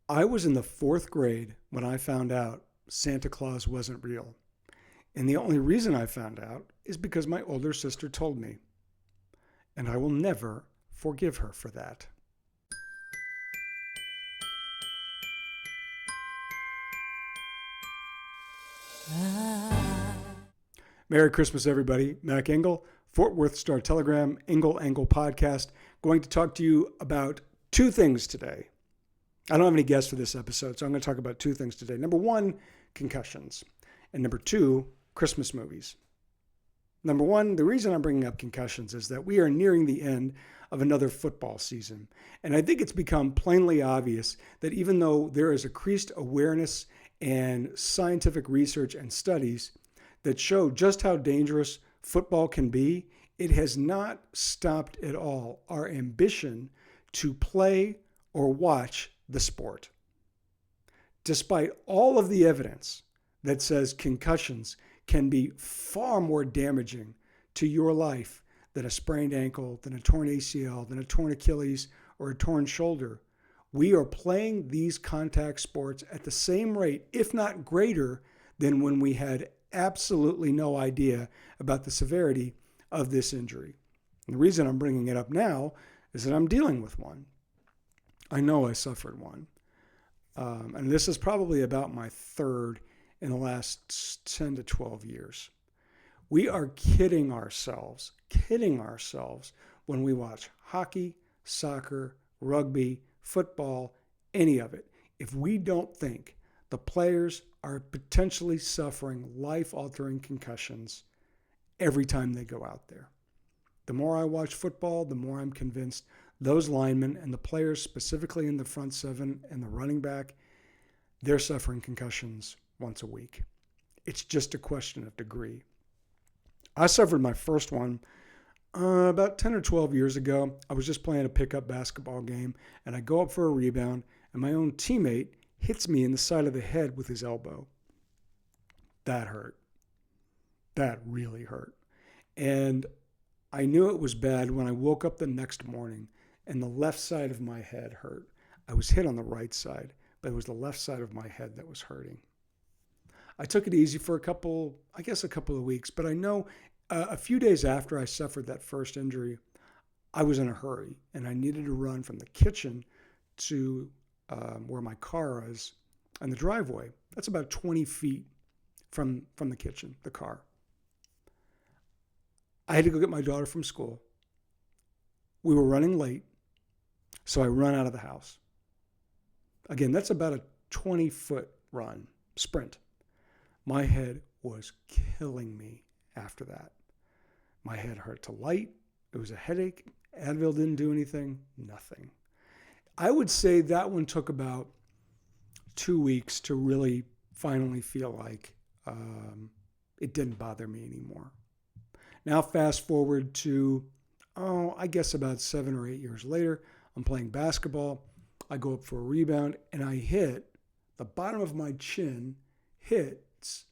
I was in the fourth grade when I found out Santa Claus wasn't real. And the only reason I found out is because my older sister told me. And I will never forgive her for that. Merry Christmas, everybody. Mac Engel, Fort Worth Star Telegram, Engel Angle podcast. Going to talk to you about two things today. I don't have any guests for this episode, so I'm going to talk about two things today. Number one, concussions. And number two, Christmas movies. Number one, the reason I'm bringing up concussions is that we are nearing the end of another football season. And I think it's become plainly obvious that even though there is increased awareness and scientific research and studies that show just how dangerous football can be, it has not stopped at all our ambition to play or watch the sport. Despite all of the evidence that says concussions can be far more damaging to your life than a sprained ankle, than a torn ACL, than a torn Achilles, or a torn shoulder, we are playing these contact sports at the same rate, if not greater, than when we had absolutely no idea about the severity of this injury. And the reason I'm bringing it up now is that I'm dealing with one. I know I suffered one. And this is probably about my third in the last 10 to 12 years. We are kidding ourselves when we watch hockey, soccer, rugby, football, any of it. If we don't think the players are potentially suffering life-altering concussions every time they go out there. The more I watch football, the more I'm convinced those linemen and the players specifically in the front seven and the running back, they're suffering concussions once a week. It's just a question of degree. I suffered my first one about 10 or 12 years ago. I was just playing a pickup basketball game, and I go up for a rebound, and my own teammate hits me in the side of the head with his elbow. That hurt. That really hurt. And I knew it was bad when I woke up the next morning and the left side of my head hurt. I was hit on the right side, but it was the left side of my head that was hurting. I took it easy for a couple of weeks, but I know a few days after I suffered that first injury, I was in a hurry and I needed to run from the kitchen to where my car is in the driveway. That's about 20 feet from the kitchen, the car. I had to go get my daughter from school. We were running late, so I run out of the house. Again, that's about a 20-foot run, sprint. My head was killing me after that. My head hurt to light. It was a headache. Advil didn't do anything. Nothing. I would say that one took about 2 weeks to really finally feel like it didn't bother me anymore. Now fast forward to, I guess about 7 or 8 years later, I'm playing basketball. I go up for a rebound and I hit the bottom of my chin, hits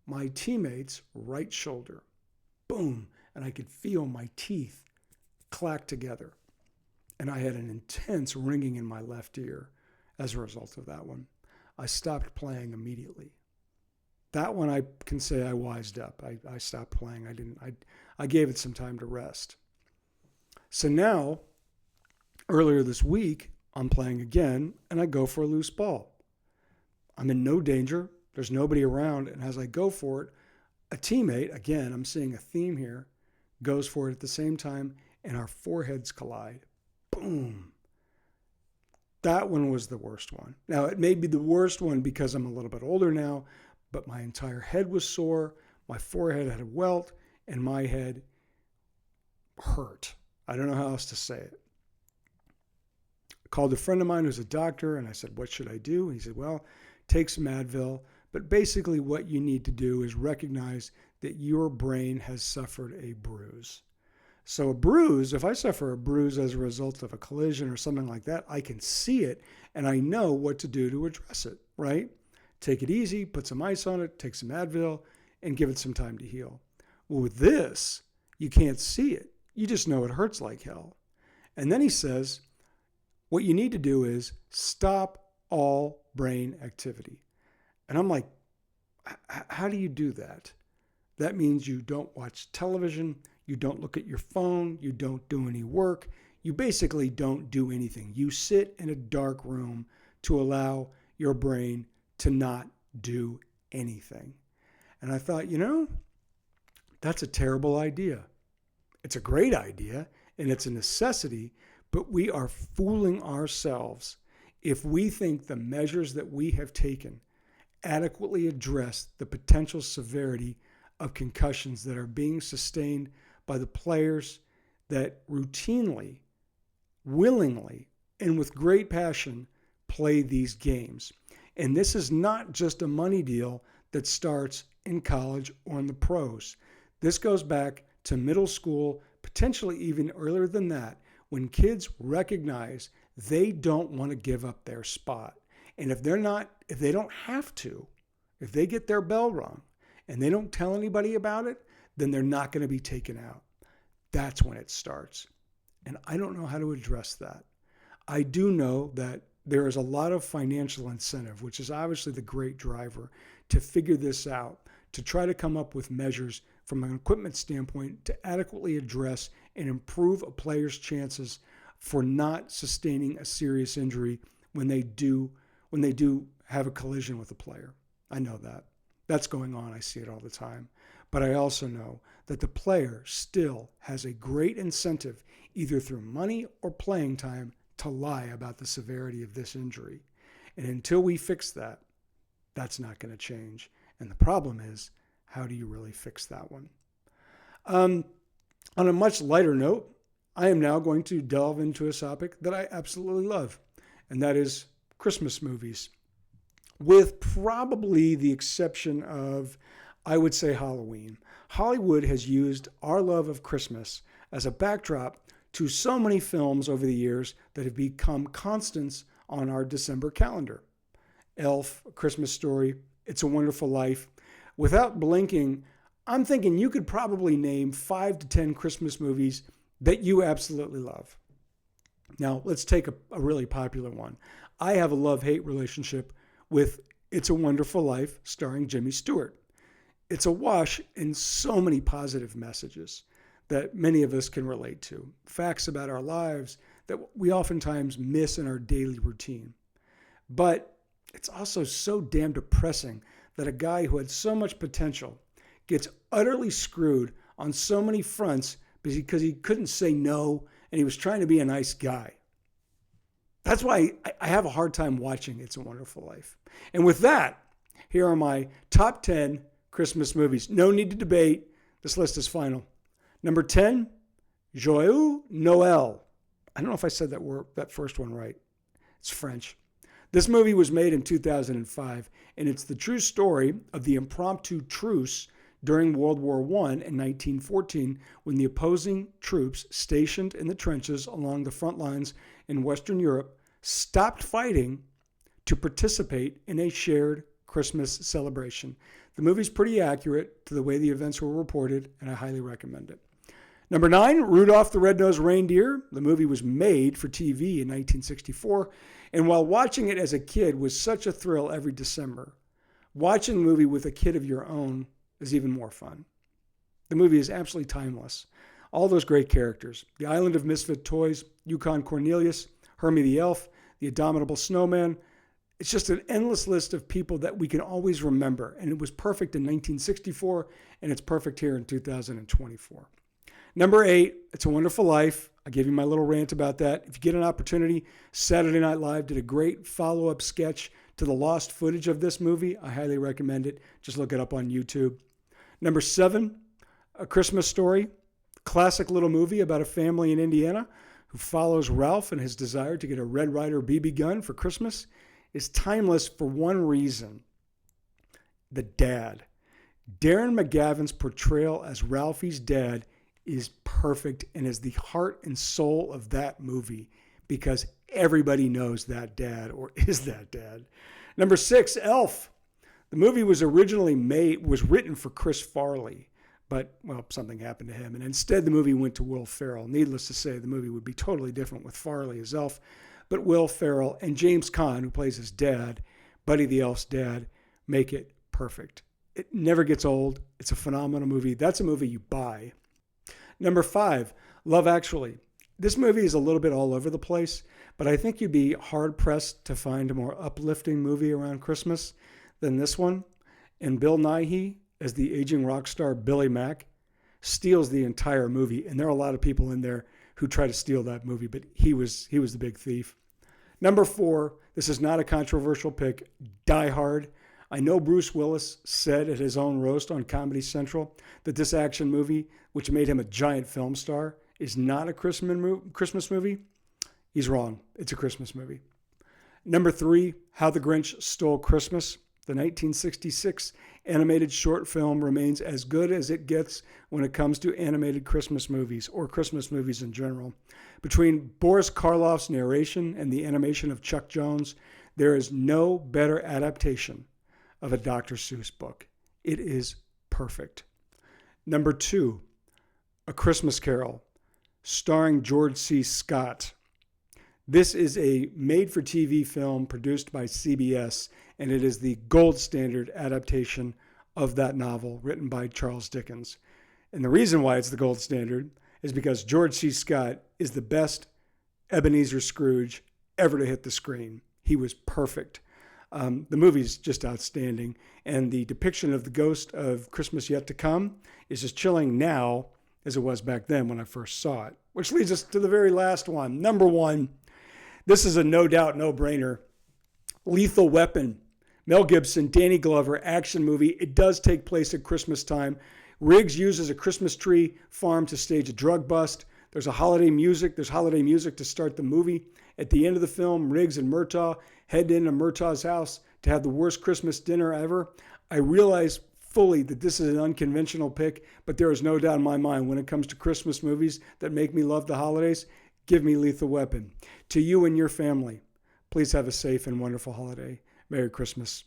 my teammate's right shoulder. Boom. And I could feel my teeth clack together. And I had an intense ringing in my left ear as a result of that one. I stopped playing immediately. That one I can say I wised up. I stopped playing. I gave it some time to rest. So now, earlier this week, I'm playing again and I go for a loose ball. I'm in no danger. There's nobody around. And as I go for it, a teammate, again, I'm seeing a theme here, goes for it at the same time and our foreheads collide. Boom. That one was the worst one. Now, it may be the worst one because I'm a little bit older now, but my entire head was sore, my forehead had a welt, and my head hurt. I don't know how else to say it. I called a friend of mine who's a doctor, and I said, what should I do? And he said, well, take some Advil, but basically what you need to do is recognize that your brain has suffered a bruise. So a bruise, if I suffer a bruise as a result of a collision or something like that, I can see it and I know what to do to address it, right? Take it easy, put some ice on it, take some Advil, and give it some time to heal. Well, with this, you can't see it. You just know it hurts like hell. And then he says, what you need to do is stop all brain activity. And I'm like, how do you do that? That means you don't watch television, you don't look at your phone, you don't do any work, you basically don't do anything. You sit in a dark room to allow your brain to not do anything. And I thought, that's a terrible idea. It's a great idea and it's a necessity, but we are fooling ourselves if we think the measures that we have taken adequately address the potential severity of concussions that are being sustained by the players that routinely, willingly, and with great passion play these games. And this is not just a money deal that starts in college or in the pros. This goes back to middle school, potentially even earlier than that, when kids recognize they don't want to give up their spot. And if they don't have to, if they get their bell rung and they don't tell anybody about it, then they're not going to be taken out. That's when it starts. And I don't know how to address that. I do know that there is a lot of financial incentive, which is obviously the great driver, to figure this out, to try to come up with measures from an equipment standpoint to adequately address and improve a player's chances for not sustaining a serious injury when they do have a collision with a player. I know that. That's going on. I see it all the time. But I also know that the player still has a great incentive, either through money or playing time, to lie about the severity of this injury. And until we fix that, that's not going to change. And the problem is, how do you really fix that one? On a much lighter note, I am now going to delve into a topic that I absolutely love, and that is Christmas movies, with probably the exception of, I would say, Halloween. Hollywood has used our love of Christmas as a backdrop to so many films over the years that have become constants on our December calendar. Elf, A Christmas Story, It's a Wonderful Life. Without blinking, I'm thinking you could probably name 5 to 10 Christmas movies that you absolutely love. Now, let's take a really popular one. I have a love-hate relationship with It's a Wonderful Life, starring Jimmy Stewart. It's awash in so many positive messages that many of us can relate to. Facts about our lives that we oftentimes miss in our daily routine. But it's also so damn depressing that a guy who had so much potential gets utterly screwed on so many fronts because he couldn't say no and he was trying to be a nice guy. That's why I have a hard time watching It's a Wonderful Life. And with that, here are my top 10 Christmas movies. No need to debate. This list is final. Number 10, Joyeux Noël. I don't know if I said that first one right. It's French. This movie was made in 2005, and it's the true story of the impromptu truce during World War I in 1914, when the opposing troops stationed in the trenches along the front lines in Western Europe stopped fighting to participate in a shared Christmas celebration. The movie's pretty accurate to the way the events were reported, and I highly recommend it. Number 9, Rudolph the Red-Nosed Reindeer. The movie was made for TV in 1964, and while watching it as a kid was such a thrill every December, watching the movie with a kid of your own is even more fun. The movie is absolutely timeless. All those great characters, the Island of Misfit Toys, Yukon Cornelius, Hermie the Elf, the Abominable Snowman. It's just an endless list of people that we can always remember, and it was perfect in 1964, and it's perfect here in 2024. Number 8, It's a Wonderful Life. I gave you my little rant about that. If you get an opportunity, Saturday Night Live did a great follow-up sketch to the lost footage of this movie. I highly recommend it. Just look it up on YouTube. Number 7, A Christmas Story. Classic little movie about a family in Indiana who follows Ralph and his desire to get a Red Ryder BB gun for Christmas. Is timeless for one reason: the dad. Darren McGavin's portrayal as Ralphie's dad is perfect and is the heart and soul of that movie, because everybody knows that dad or is that dad. Number 6, Elf. The movie was originally written for Chris Farley, but, well, something happened to him, and instead the movie went to Will Ferrell. Needless to say, the movie would be totally different with Farley as Elf. but Will Ferrell and James Caan, who plays his dad, Buddy the Elf's dad, make it perfect. It never gets old. It's a phenomenal movie. That's a movie you buy. Number 5, Love Actually. This movie is a little bit all over the place, but I think you'd be hard-pressed to find a more uplifting movie around Christmas than this one. And Bill Nighy, as the aging rock star Billy Mack, steals the entire movie. And there are a lot of people in there who try to steal that movie, but he was the big thief. Number 4, this is not a controversial pick, Die Hard. I know Bruce Willis said at his own roast on Comedy Central that this action movie, which made him a giant film star, is not a Christmas movie. He's wrong. It's a Christmas movie. Number 3, How the Grinch Stole Christmas. The 1966 animated short film remains as good as it gets when it comes to animated Christmas movies, or Christmas movies in general. Between Boris Karloff's narration and the animation of Chuck Jones, there is no better adaptation of a Dr. Seuss book. It is perfect. Number 2, A Christmas Carol, starring George C. Scott. This is a made-for-TV film produced by CBS, and it is the gold standard adaptation of that novel written by Charles Dickens. And the reason why it's the gold standard is because George C. Scott is the best Ebenezer Scrooge ever to hit the screen. He was perfect. The movie's just outstanding, and the depiction of the ghost of Christmas Yet to Come is as chilling now as it was back then when I first saw it. Which leads us to the very last one. Number 1, this is a no doubt no-brainer. Lethal Weapon. Mel Gibson, Danny Glover, action movie. It does take place at Christmas time. Riggs uses a Christmas tree farm to stage a drug bust. There's holiday music to start the movie. At the end of the film, Riggs and Murtaugh head into Murtaugh's house to have the worst Christmas dinner ever. I realize fully that this is an unconventional pick, but there is no doubt in my mind when it comes to Christmas movies that make me love the holidays, give me Lethal Weapon. To you and your family, please have a safe and wonderful holiday. Merry Christmas.